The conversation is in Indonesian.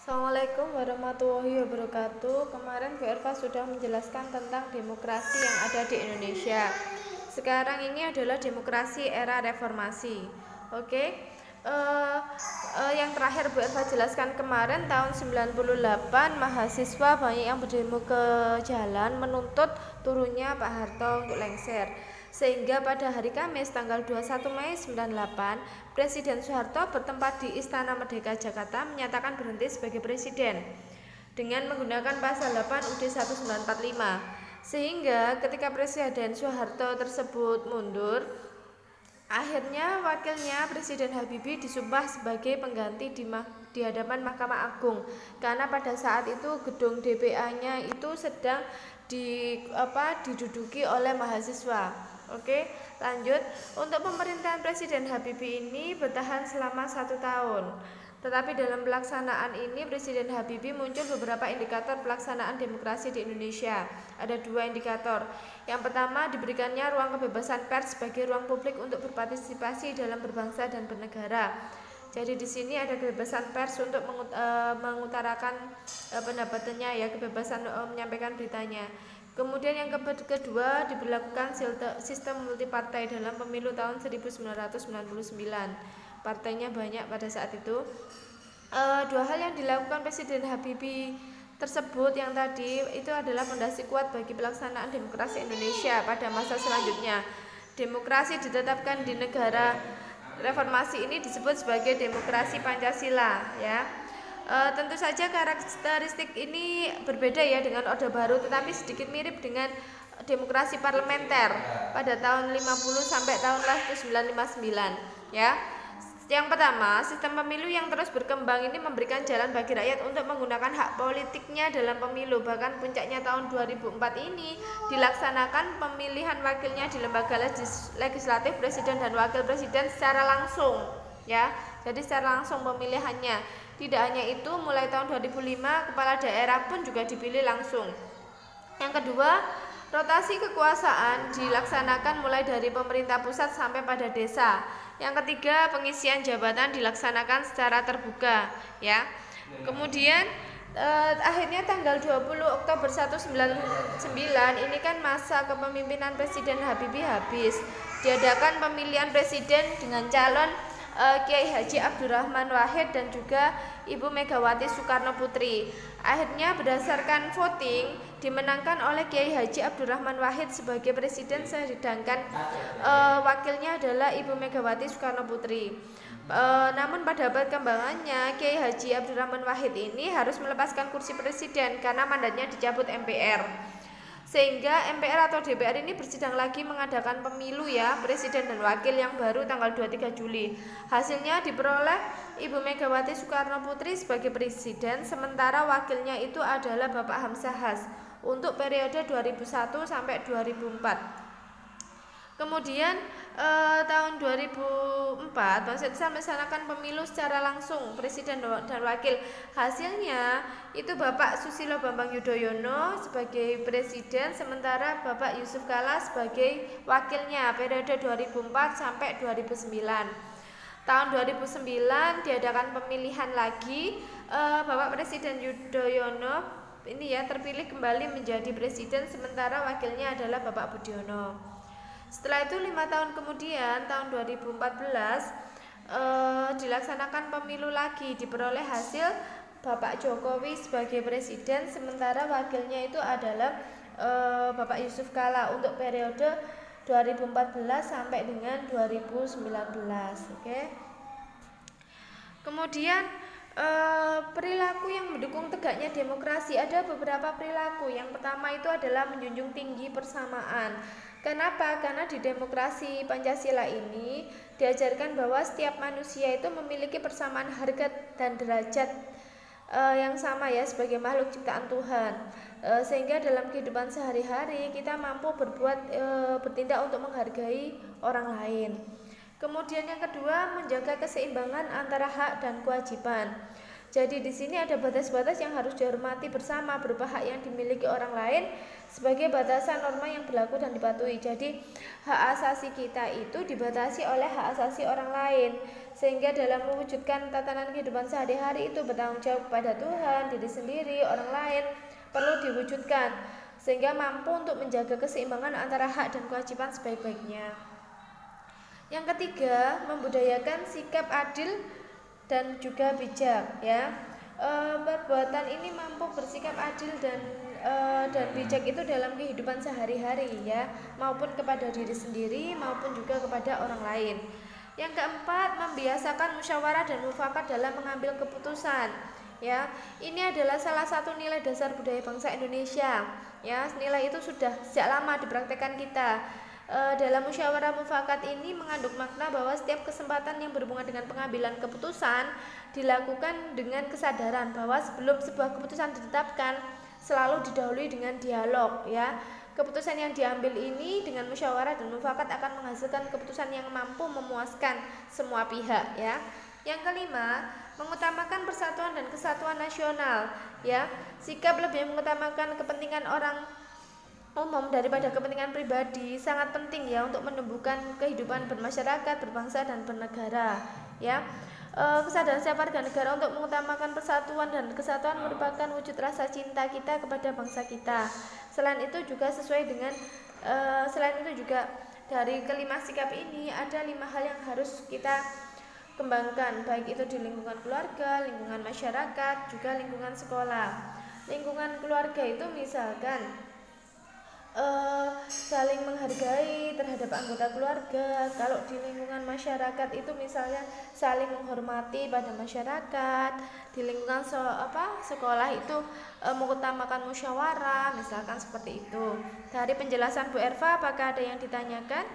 Assalamualaikum warahmatullahi wabarakatuh. Kemarin Bu Erva sudah menjelaskan tentang demokrasi yang ada di Indonesia. Sekarang ini adalah demokrasi era reformasi. Oke. Yang terakhir Bu Erva jelaskan kemarin tahun 98 mahasiswa banyak yang berdemo ke jalan menuntut turunnya Pak Harto untuk lengser. Sehingga pada hari Kamis tanggal 21 Mei 98, Presiden Soeharto bertempat di Istana Merdeka Jakarta menyatakan berhenti sebagai presiden dengan menggunakan pasal 8 UUD 1945. Sehingga ketika Presiden Soeharto tersebut mundur, akhirnya wakilnya Presiden Habibie disumpah sebagai pengganti di hadapan Mahkamah Agung, karena pada saat itu gedung DPA-nya itu sedang diduduki oleh mahasiswa. Oke, lanjut. Untuk pemerintahan Presiden Habibie ini bertahan selama 1 tahun. Tetapi dalam pelaksanaan ini Presiden Habibie muncul beberapa indikator pelaksanaan demokrasi di Indonesia. Ada 2 indikator. Yang pertama, diberikannya ruang kebebasan pers sebagai ruang publik untuk berpartisipasi dalam berbangsa dan bernegara. Jadi di sini ada kebebasan pers untuk mengutarakan pendapatnya, ya, kebebasan menyampaikan beritanya. Kemudian yang kedua, diberlakukan sistem multipartai dalam pemilu tahun 1999. Partainya banyak pada saat itu. 2 hal yang dilakukan Presiden Habibie tersebut yang tadi itu adalah fondasi kuat bagi pelaksanaan demokrasi Indonesia pada masa selanjutnya. Demokrasi ditetapkan di negara reformasi ini disebut sebagai demokrasi Pancasila, ya. Tentu saja karakteristik ini berbeda ya dengan Orde Baru, tetapi sedikit mirip dengan demokrasi parlementer pada tahun 50 sampai tahun 1959, ya. Yang pertama, sistem pemilu yang terus berkembang ini memberikan jalan bagi rakyat untuk menggunakan hak politiknya dalam pemilu. Bahkan puncaknya tahun 2004 ini dilaksanakan pemilihan wakilnya di lembaga legislatif, presiden dan wakil presiden secara langsung, ya. Jadi secara langsung pemilihannya. Tidak hanya itu, mulai tahun 2005 kepala daerah pun juga dipilih langsung. Yang kedua, rotasi kekuasaan dilaksanakan mulai dari pemerintah pusat sampai pada desa. Yang ketiga, pengisian jabatan dilaksanakan secara terbuka, ya. Kemudian akhirnya tanggal 20 Oktober 1999 ini kan masa kepemimpinan Presiden Habibie habis. Diadakan pemilihan presiden dengan calon Kiai Haji Abdurrahman Wahid dan juga Ibu Megawati Soekarno Putri. Akhirnya berdasarkan voting dimenangkan oleh Kiai Haji Abdurrahman Wahid sebagai presiden, sedangkan wakilnya adalah Ibu Megawati Soekarno Putri. Namun pada perkembangannya Kiai Haji Abdurrahman Wahid ini harus melepaskan kursi presiden karena mandatnya dicabut MPR. Sehingga MPR atau DPR ini bersidang lagi mengadakan pemilu, ya, presiden dan wakil yang baru tanggal 23 Juli. Hasilnya diperoleh Ibu Megawati Soekarno Putri sebagai presiden, sementara wakilnya itu adalah Bapak Hamzahas untuk periode 2001 sampai 2004. Kemudian tahun 2004 Bangsa Indonesia melaksanakan pemilu secara langsung presiden dan wakil. Hasilnya itu Bapak Susilo Bambang Yudhoyono sebagai presiden, sementara Bapak Yusuf Kala sebagai wakilnya periode 2004 sampai 2009. Tahun 2009 diadakan pemilihan lagi, Bapak Presiden Yudhoyono ini, ya, terpilih kembali menjadi presiden, sementara wakilnya adalah Bapak Budiono. Setelah itu 5 tahun kemudian, tahun 2014 dilaksanakan pemilu lagi, diperoleh hasil Bapak Jokowi sebagai presiden, sementara wakilnya itu adalah Bapak Yusuf Kala untuk periode 2014 sampai dengan 2019. Oke. Kemudian perilaku yang mendukung tegaknya demokrasi, ada beberapa perilaku. Yang pertama itu adalah menjunjung tinggi persamaan. Kenapa? Karena di demokrasi Pancasila ini diajarkan bahwa setiap manusia itu memiliki persamaan harga dan derajat yang sama, ya, sebagai makhluk ciptaan Tuhan. Sehingga dalam kehidupan sehari-hari kita mampu bertindak untuk menghargai orang lain. Kemudian yang kedua, menjaga keseimbangan antara hak dan kewajiban. Jadi di sini ada batas-batas yang harus dihormati bersama, berupa hak yang dimiliki orang lain sebagai batasan norma yang berlaku dan dipatuhi. Jadi hak asasi kita itu dibatasi oleh hak asasi orang lain. sehingga dalam mewujudkan tatanan kehidupan sehari-hari itu bertanggung jawab kepada Tuhan, diri sendiri, orang lain perlu diwujudkan sehingga mampu untuk menjaga keseimbangan antara hak dan kewajiban sebaik-baiknya. Yang ketiga, membudayakan sikap adil dan juga bijak, ya. Perbuatan ini mampu bersikap adil dan bijak itu dalam kehidupan sehari-hari, ya, maupun kepada diri sendiri maupun juga kepada orang lain. Yang keempat, membiasakan musyawarah dan mufakat dalam mengambil keputusan, ya. Ini adalah salah satu nilai dasar budaya bangsa Indonesia, ya. Nilai itu sudah sejak lama dipraktekkan kita. Dalam musyawarah mufakat ini mengandung makna bahwa setiap kesempatan yang berhubungan dengan pengambilan keputusan dilakukan dengan kesadaran bahwa sebelum sebuah keputusan ditetapkan selalu didahului dengan dialog, ya. Keputusan yang diambil ini dengan musyawarah dan mufakat akan menghasilkan keputusan yang mampu memuaskan semua pihak, ya. Yang kelima, mengutamakan persatuan dan kesatuan nasional, ya. Sikap lebih mengutamakan kepentingan orang umum daripada kepentingan pribadi sangat penting, ya, untuk menumbuhkan kehidupan bermasyarakat, berbangsa dan bernegara, ya. Kesadaran setiap warga negara untuk mengutamakan persatuan dan kesatuan merupakan wujud rasa cinta kita kepada bangsa kita. Selain itu juga dari kelima sikap ini ada 5 hal yang harus kita kembangkan, baik itu di lingkungan keluarga, lingkungan masyarakat, juga lingkungan sekolah. Lingkungan keluarga itu misalkan saling menghargai terhadap anggota keluarga. Kalau di lingkungan masyarakat itu misalnya saling menghormati pada masyarakat. Di lingkungan sekolah itu mengutamakan musyawarah, misalkan seperti itu. Dari penjelasan Bu Erva, apakah ada yang ditanyakan?